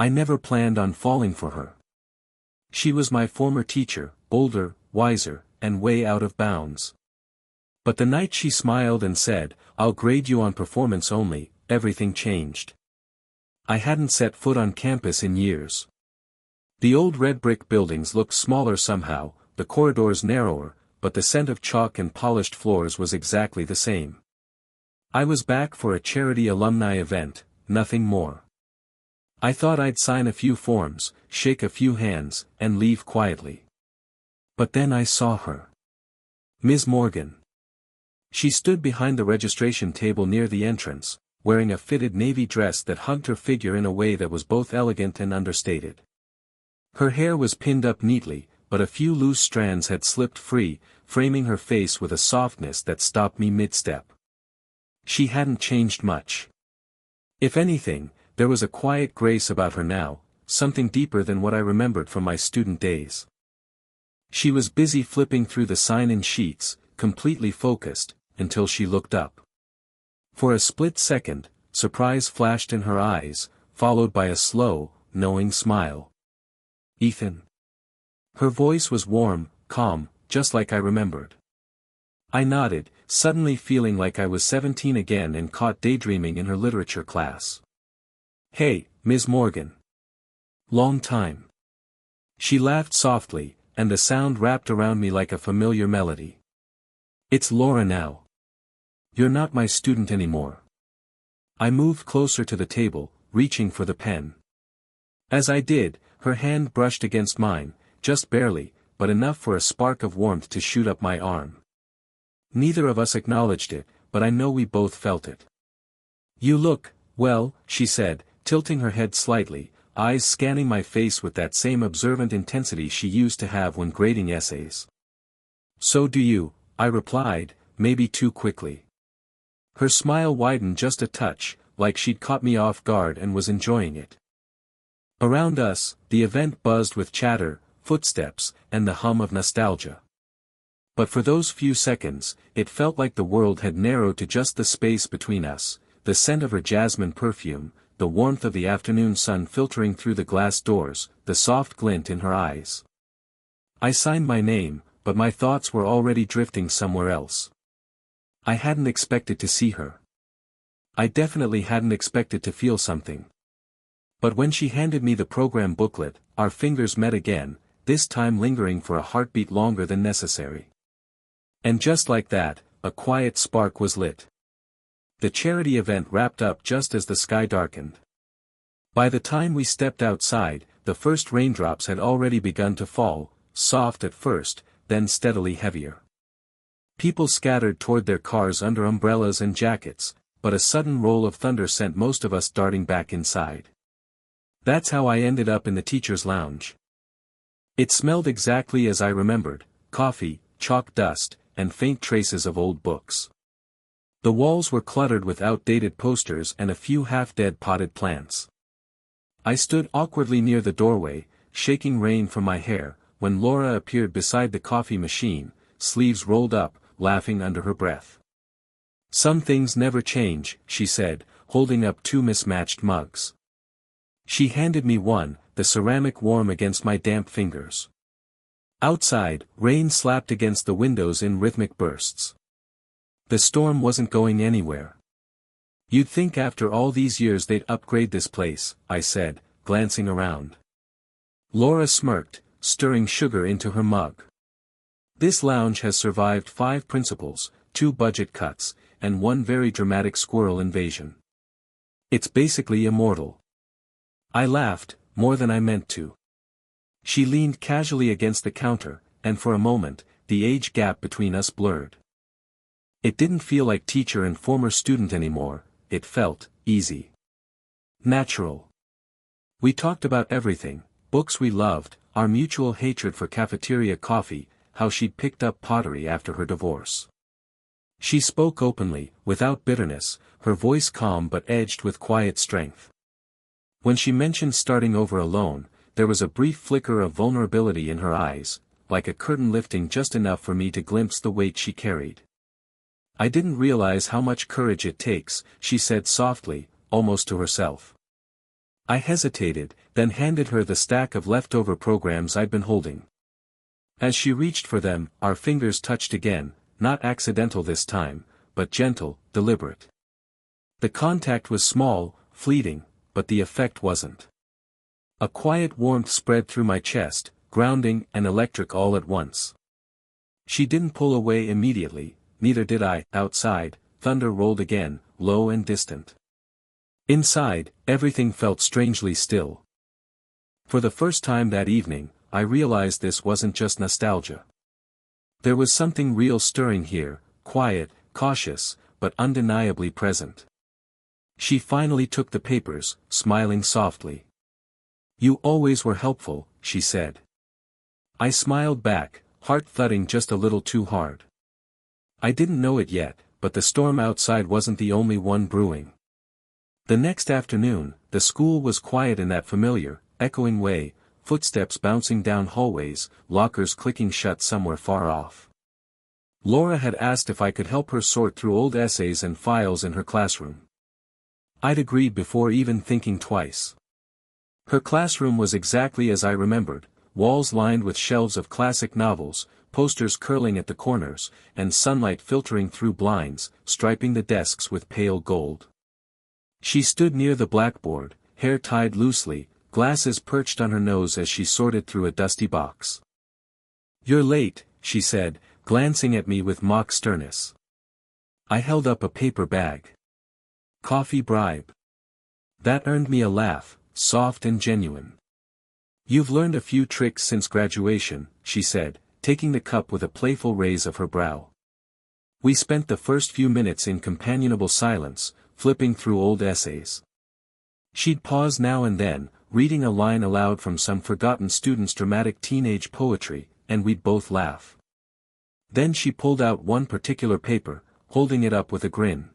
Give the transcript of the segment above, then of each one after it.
I never planned on falling for her. She was my former teacher, older, wiser, and way out of bounds. But the night she smiled and said, "I'll grade you on performance only," everything changed. I hadn't set foot on campus in years. The old red brick buildings looked smaller somehow, the corridors narrower, but the scent of chalk and polished floors was exactly the same. I was back for a charity alumni event, nothing more. I thought I'd sign a few forms, shake a few hands, and leave quietly. But then I saw her. Ms. Morgan. She stood behind the registration table near the entrance, wearing a fitted navy dress that hugged her figure in a way that was both elegant and understated. Her hair was pinned up neatly, but a few loose strands had slipped free, framing her face with a softness that stopped me mid-step. She hadn't changed much. If anything, there was a quiet grace about her now, something deeper than what I remembered from my student days. She was busy flipping through the sign-in sheets, completely focused, until she looked up. For a split second, surprise flashed in her eyes, followed by a slow, knowing smile. "Ethan." Her voice was warm, calm, just like I remembered. I nodded, suddenly feeling like I was 17 again and caught daydreaming in her literature class. "Hey, Ms. Morgan. Long time." She laughed softly, and the sound wrapped around me like a familiar melody. "It's Laura now. You're not my student anymore." I moved closer to the table, reaching for the pen. As I did, her hand brushed against mine, just barely, but enough for a spark of warmth to shoot up my arm. Neither of us acknowledged it, but I know we both felt it. "You look, well," she said, tilting her head slightly, eyes scanning my face with that same observant intensity she used to have when grading essays. "So do you," I replied, maybe too quickly. Her smile widened just a touch, like she'd caught me off guard and was enjoying it. Around us, the event buzzed with chatter, footsteps, and the hum of nostalgia. But for those few seconds, it felt like the world had narrowed to just the space between us, the scent of her jasmine perfume, the warmth of the afternoon sun filtering through the glass doors, the soft glint in her eyes. I signed my name, but my thoughts were already drifting somewhere else. I hadn't expected to see her. I definitely hadn't expected to feel something. But when she handed me the program booklet, our fingers met again, this time lingering for a heartbeat longer than necessary. And just like that, a quiet spark was lit. The charity event wrapped up just as the sky darkened. By the time we stepped outside, the first raindrops had already begun to fall, soft at first, then steadily heavier. People scattered toward their cars under umbrellas and jackets, but a sudden roll of thunder sent most of us darting back inside. That's how I ended up in the teacher's lounge. It smelled exactly as I remembered, coffee, chalk dust, and faint traces of old books. The walls were cluttered with outdated posters and a few half-dead potted plants. I stood awkwardly near the doorway, shaking rain from my hair, when Laura appeared beside the coffee machine, sleeves rolled up, laughing under her breath. "Some things never change," she said, holding up two mismatched mugs. She handed me one, the ceramic warm against my damp fingers. Outside, rain slapped against the windows in rhythmic bursts. The storm wasn't going anywhere. "You'd think after all these years they'd upgrade this place," I said, glancing around. Laura smirked, stirring sugar into her mug. "This lounge has survived 5 principals, 2 budget cuts, and 1 very dramatic squirrel invasion. It's basically immortal." I laughed, more than I meant to. She leaned casually against the counter, and for a moment, the age gap between us blurred. It didn't feel like teacher and former student anymore, it felt easy. Natural. We talked about everything, books we loved, our mutual hatred for cafeteria coffee, how she'd picked up pottery after her divorce. She spoke openly, without bitterness, her voice calm but edged with quiet strength. When she mentioned starting over alone, there was a brief flicker of vulnerability in her eyes, like a curtain lifting just enough for me to glimpse the weight she carried. "I didn't realize how much courage it takes," she said softly, almost to herself. I hesitated, then handed her the stack of leftover programs I'd been holding. As she reached for them, our fingers touched again, not accidental this time, but gentle, deliberate. The contact was small, fleeting, but the effect wasn't. A quiet warmth spread through my chest, grounding and electric all at once. She didn't pull away immediately, neither did I. Outside, thunder rolled again, low and distant. Inside, everything felt strangely still. For the first time that evening, I realized this wasn't just nostalgia. There was something real stirring here, quiet, cautious, but undeniably present. She finally took the papers, smiling softly. "You always were helpful," she said. I smiled back, heart thudding just a little too hard. I didn't know it yet, but the storm outside wasn't the only one brewing. The next afternoon, the school was quiet in that familiar, echoing way, footsteps bouncing down hallways, lockers clicking shut somewhere far off. Laura had asked if I could help her sort through old essays and files in her classroom. I'd agreed before even thinking twice. Her classroom was exactly as I remembered, walls lined with shelves of classic novels, posters curling at the corners, and sunlight filtering through blinds, striping the desks with pale gold. She stood near the blackboard, hair tied loosely, glasses perched on her nose as she sorted through a dusty box. "You're late," she said, glancing at me with mock sternness. I held up a paper bag. "Coffee bribe." That earned me a laugh, soft and genuine. "You've learned a few tricks since graduation," she said, taking the cup with a playful raise of her brow. We spent the first few minutes in companionable silence, flipping through old essays. She'd pause now and then, reading a line aloud from some forgotten student's dramatic teenage poetry, and we'd both laugh. Then she pulled out one particular paper, holding it up with a grin.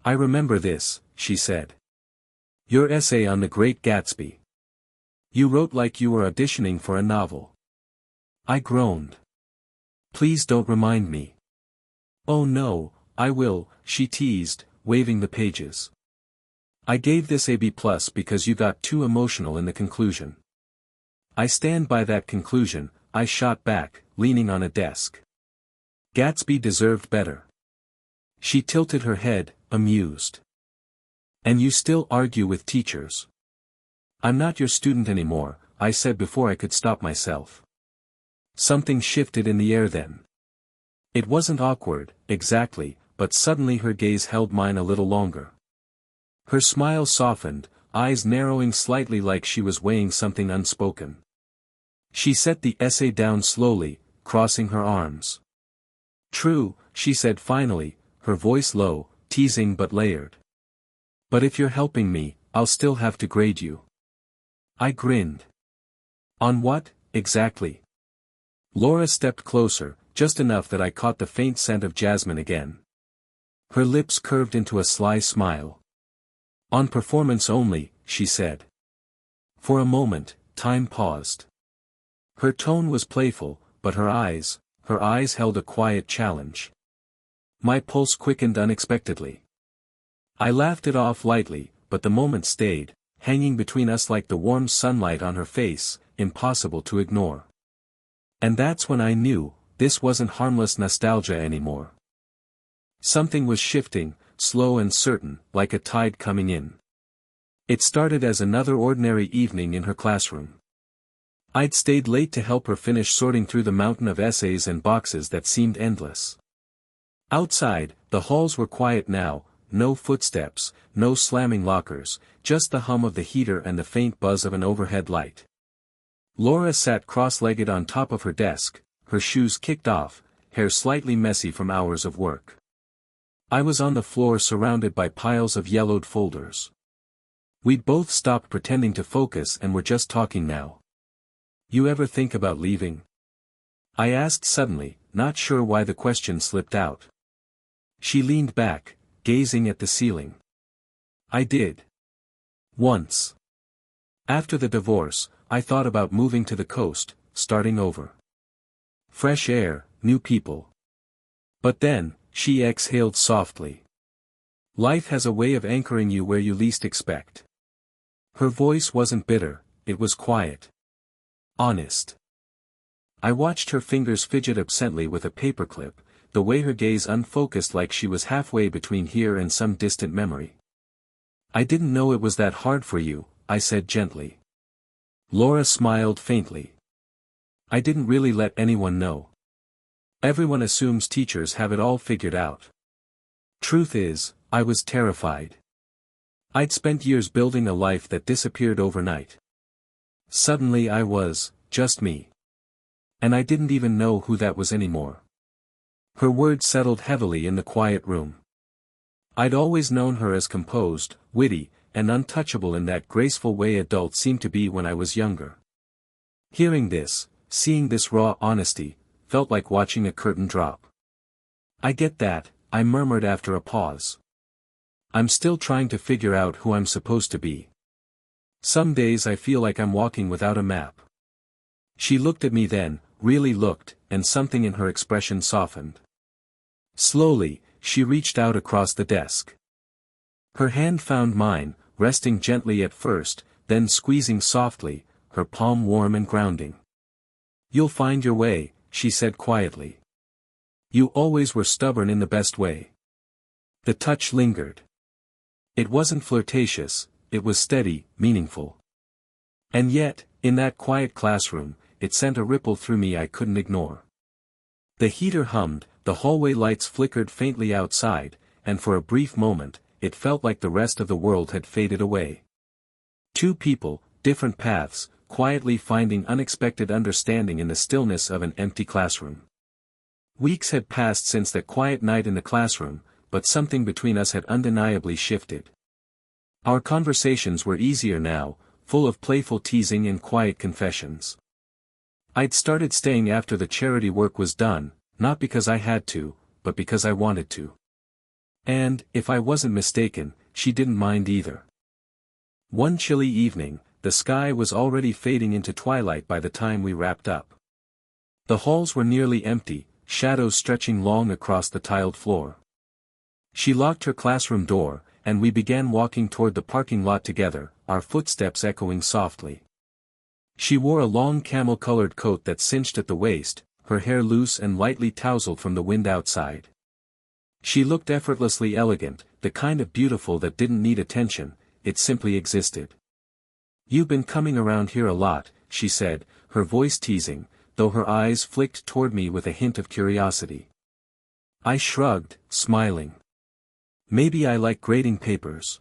"I remember this," she said. "Your essay on The Great Gatsby. You wrote like you were auditioning for a novel." I groaned. "Please don't remind me." "Oh no, I will," she teased, waving the pages. "I gave this a B+ because you got too emotional in the conclusion." "I stand by that conclusion," I shot back, leaning on a desk. "Gatsby deserved better." She tilted her head, amused. "And you still argue with teachers." "I'm not your student anymore," I said before I could stop myself. Something shifted in the air then. It wasn't awkward, exactly, but suddenly her gaze held mine a little longer. Her smile softened, eyes narrowing slightly like she was weighing something unspoken. She set the essay down slowly, crossing her arms. "True," she said finally, her voice low, teasing but layered. "But if you're helping me, I'll still have to grade you." I grinned. "On what, exactly?" Laura stepped closer, just enough that I caught the faint scent of jasmine again. Her lips curved into a sly smile. "On performance only," she said. For a moment, time paused. Her tone was playful, but her eyes held a quiet challenge. My pulse quickened unexpectedly. I laughed it off lightly, but the moment stayed, hanging between us like the warm sunlight on her face, impossible to ignore. And that's when I knew, this wasn't harmless nostalgia anymore. Something was shifting, slow and certain, like a tide coming in. It started as another ordinary evening in her classroom. I'd stayed late to help her finish sorting through the mountain of essays and boxes that seemed endless. Outside, the halls were quiet now, no footsteps, no slamming lockers, just the hum of the heater and the faint buzz of an overhead light. Laura sat cross-legged on top of her desk, her shoes kicked off, hair slightly messy from hours of work. I was on the floor surrounded by piles of yellowed folders. We'd both stopped pretending to focus and were just talking now. "You ever think about leaving?" I asked suddenly, not sure why the question slipped out. She leaned back, gazing at the ceiling. "I did. Once. After the divorce, I thought about moving to the coast, starting over. Fresh air, new people. But then," she exhaled softly. "Life has a way of anchoring you where you least expect." Her voice wasn't bitter, it was quiet. Honest. I watched her fingers fidget absently with a paperclip, the way her gaze unfocused like she was halfway between here and some distant memory. I didn't know it was that hard for you, I said gently. Laura smiled faintly. I didn't really let anyone know. Everyone assumes teachers have it all figured out. Truth is, I was terrified. I'd spent years building a life that disappeared overnight. Suddenly I was, just me. And I didn't even know who that was anymore. Her words settled heavily in the quiet room. I'd always known her as composed, witty, and untouchable in that graceful way adults seem to be when I was younger. Hearing this, seeing this raw honesty, felt like watching a curtain drop. I get that, I murmured after a pause. I'm still trying to figure out who I'm supposed to be. Some days I feel like I'm walking without a map. She looked at me then, really looked, and something in her expression softened. Slowly, she reached out across the desk. Her hand found mine, resting gently at first, then squeezing softly, her palm warm and grounding. You'll find your way, she said quietly. You always were stubborn in the best way. The touch lingered. It wasn't flirtatious, it was steady, meaningful. And yet, in that quiet classroom, it sent a ripple through me I couldn't ignore. The heater hummed, the hallway lights flickered faintly outside, and for a brief moment, it felt like the rest of the world had faded away. Two people, different paths, quietly finding unexpected understanding in the stillness of an empty classroom. Weeks had passed since that quiet night in the classroom, but something between us had undeniably shifted. Our conversations were easier now, full of playful teasing and quiet confessions. I'd started staying after the charity work was done, not because I had to, but because I wanted to. And, if I wasn't mistaken, she didn't mind either. One chilly evening, the sky was already fading into twilight by the time we wrapped up. The halls were nearly empty, shadows stretching long across the tiled floor. She locked her classroom door, and we began walking toward the parking lot together, our footsteps echoing softly. She wore a long camel-colored coat that cinched at the waist, her hair loose and lightly tousled from the wind outside. She looked effortlessly elegant, the kind of beautiful that didn't need attention, it simply existed. You've been coming around here a lot, she said, her voice teasing, though her eyes flicked toward me with a hint of curiosity. I shrugged, smiling. Maybe I like grading papers.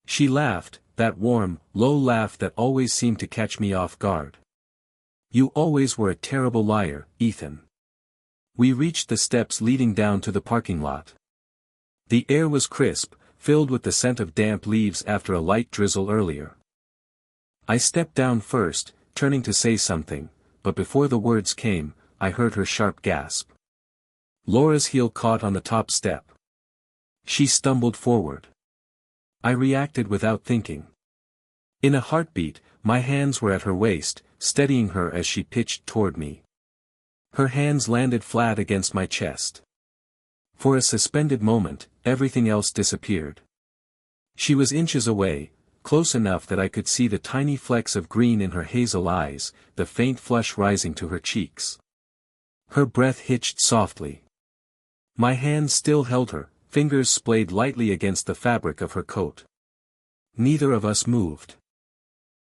She laughed, that warm, low laugh that always seemed to catch me off guard. You always were a terrible liar, Ethan. We reached the steps leading down to the parking lot. The air was crisp, filled with the scent of damp leaves after a light drizzle earlier. I stepped down first, turning to say something, but before the words came, I heard her sharp gasp. Laura's heel caught on the top step. She stumbled forward. I reacted without thinking. In a heartbeat, my hands were at her waist, steadying her as she pitched toward me. Her hands landed flat against my chest. For a suspended moment, everything else disappeared. She was inches away, close enough that I could see the tiny flecks of green in her hazel eyes, the faint flush rising to her cheeks. Her breath hitched softly. My hands still held her, fingers splayed lightly against the fabric of her coat. Neither of us moved.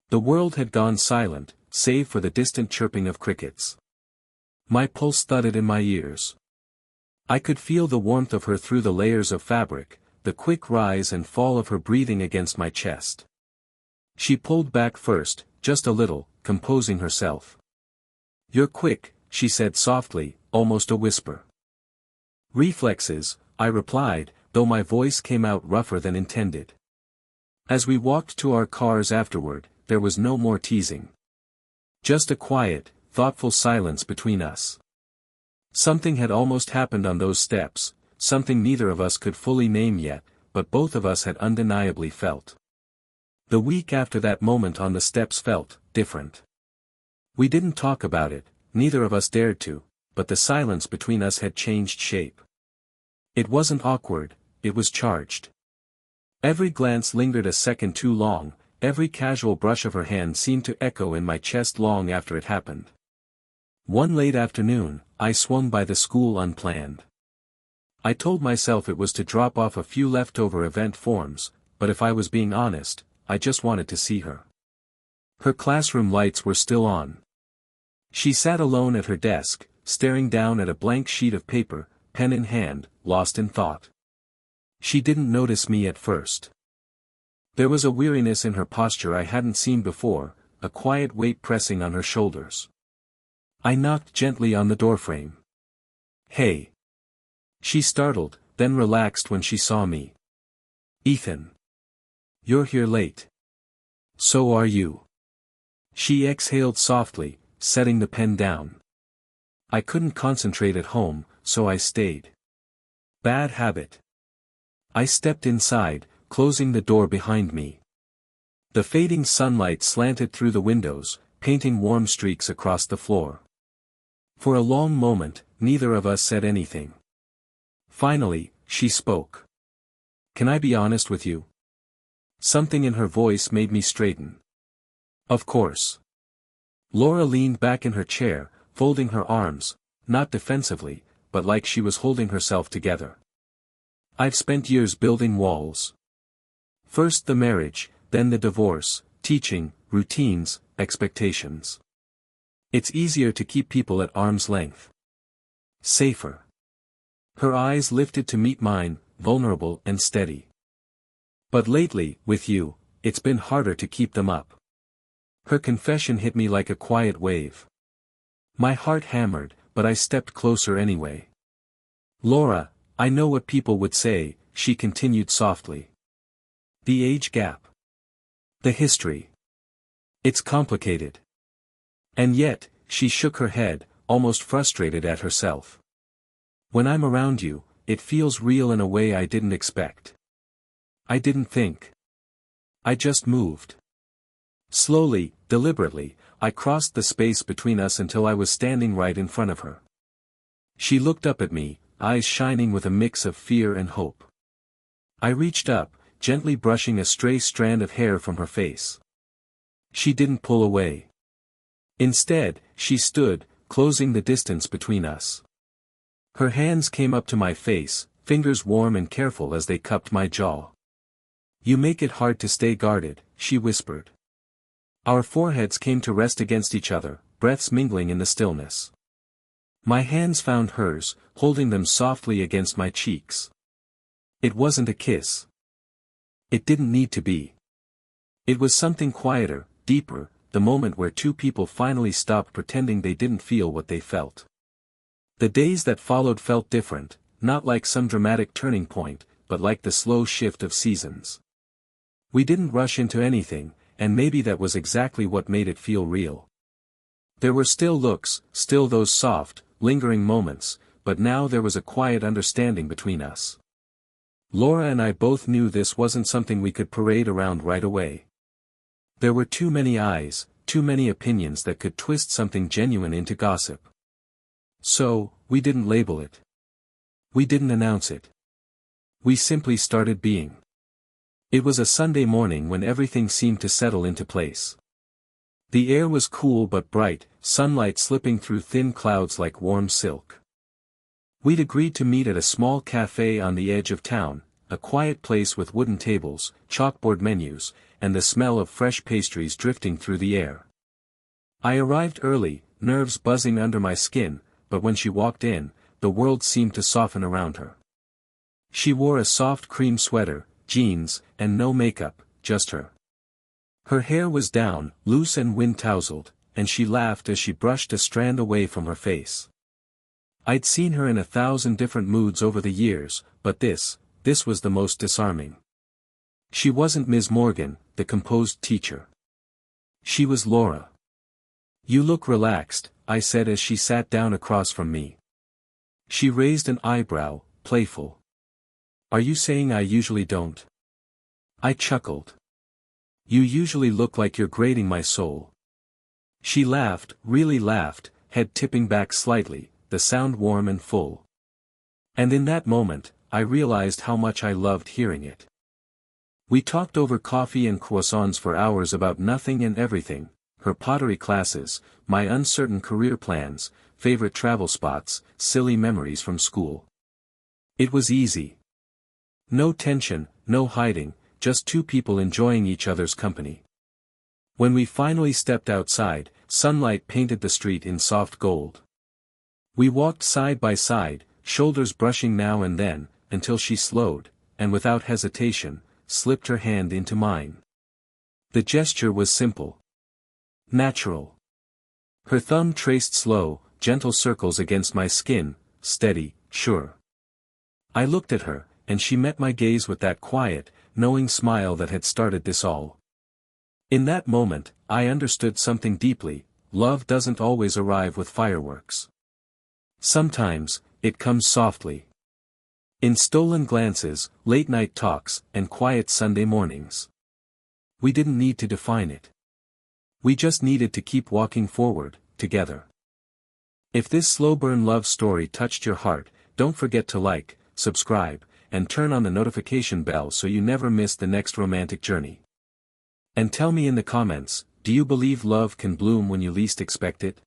The world had gone silent, save for the distant chirping of crickets. My pulse thudded in my ears. I could feel the warmth of her through the layers of fabric, the quick rise and fall of her breathing against my chest. She pulled back first, just a little, composing herself. You're quick, she said softly, almost a whisper. Reflexes, I replied, though my voice came out rougher than intended. As we walked to our cars afterward, there was no more teasing. Just a quiet, thoughtful silence between us. Something had almost happened on those steps, something neither of us could fully name yet, but both of us had undeniably felt. The week after that moment on the steps felt different. We didn't talk about it, neither of us dared to, but the silence between us had changed shape. It wasn't awkward, it was charged. Every glance lingered a second too long, Every casual brush of her hand seemed to echo in my chest long after it happened. One late afternoon, I swung by the school unplanned. I told myself it was to drop off a few leftover event forms, but if I was being honest, I just wanted to see her. Her classroom lights were still on. She sat alone at her desk, staring down at a blank sheet of paper, pen in hand, lost in thought. She didn't notice me at first. There was a weariness in her posture I hadn't seen before, a quiet weight pressing on her shoulders. I knocked gently on the doorframe. "Hey." She startled, then relaxed when she saw me. "Ethan. You're here late. So are you." She exhaled softly, setting the pen down. I couldn't concentrate at home, so I stayed. Bad habit. I stepped inside, closing the door behind me. The fading sunlight slanted through the windows, painting warm streaks across the floor. For a long moment, neither of us said anything. Finally, she spoke. "Can I be honest with you?" Something in her voice made me straighten. "Of course." Laura leaned back in her chair, folding her arms, not defensively, but like she was holding herself together. "I've spent years building walls. First the marriage, then the divorce, teaching, routines, expectations. It's easier to keep people at arm's length. Safer." Her eyes lifted to meet mine, vulnerable and steady. "But lately, with you, it's been harder to keep them up." Her confession hit me like a quiet wave. My heart hammered, but I stepped closer anyway. "Laura, I know what people would say," she continued softly. "The age gap. The history. It's complicated. And yet," she shook her head, almost frustrated at herself. "When I'm around you, it feels real in a way I didn't expect. I didn't think. I just moved." Slowly, deliberately, I crossed the space between us until I was standing right in front of her. She looked up at me, eyes shining with a mix of fear and hope. I reached up, gently brushing a stray strand of hair from her face. She didn't pull away. Instead, she stood, closing the distance between us. Her hands came up to my face, fingers warm and careful as they cupped my jaw. "You make it hard to stay guarded," she whispered. Our foreheads came to rest against each other, breaths mingling in the stillness. My hands found hers, holding them softly against my cheeks. It wasn't a kiss. It didn't need to be. It was something quieter, deeper, the moment where two people finally stopped pretending they didn't feel what they felt. The days that followed felt different, not like some dramatic turning point, but like the slow shift of seasons. We didn't rush into anything, and maybe that was exactly what made it feel real. There were still looks, still those soft, lingering moments, but now there was a quiet understanding between us. Laura and I both knew this wasn't something we could parade around right away. There were too many eyes, too many opinions that could twist something genuine into gossip. So, we didn't label it. We didn't announce it. We simply started being. It was a Sunday morning when everything seemed to settle into place. The air was cool but bright, sunlight slipping through thin clouds like warm silk. We'd agreed to meet at a small cafe on the edge of town, a quiet place with wooden tables, chalkboard menus, and the smell of fresh pastries drifting through the air. I arrived early, nerves buzzing under my skin, but when she walked in, the world seemed to soften around her. She wore a soft cream sweater, jeans, and no makeup, just her. Her hair was down, loose and wind-tousled, and she laughed as she brushed a strand away from her face. I'd seen her in 1,000 different moods over the years, but this was the most disarming. She wasn't Ms. Morgan, the composed teacher. She was Laura. "You look relaxed," I said as she sat down across from me. She raised an eyebrow, playful. "Are you saying I usually don't?" I chuckled. "You usually look like you're grading my soul." She laughed, really laughed, head tipping back slightly, the sound warm and full. And in that moment, I realized how much I loved hearing it. We talked over coffee and croissants for hours about nothing and everything, her pottery classes, my uncertain career plans, favorite travel spots, silly memories from school. It was easy. No tension, no hiding, just two people enjoying each other's company. When we finally stepped outside, sunlight painted the street in soft gold. We walked side by side, shoulders brushing now and then, until she slowed, and without hesitation, slipped her hand into mine. The gesture was simple. Natural. Her thumb traced slow, gentle circles against my skin, steady, sure. I looked at her, and she met my gaze with that quiet, knowing smile that had started this all. In that moment, I understood something deeply: love doesn't always arrive with fireworks. Sometimes, it comes softly. In stolen glances, late-night talks, and quiet Sunday mornings. We didn't need to define it. We just needed to keep walking forward, together. If this slow-burn love story touched your heart, don't forget to like, subscribe, and turn on the notification bell so you never miss the next romantic journey. And tell me in the comments, do you believe love can bloom when you least expect it?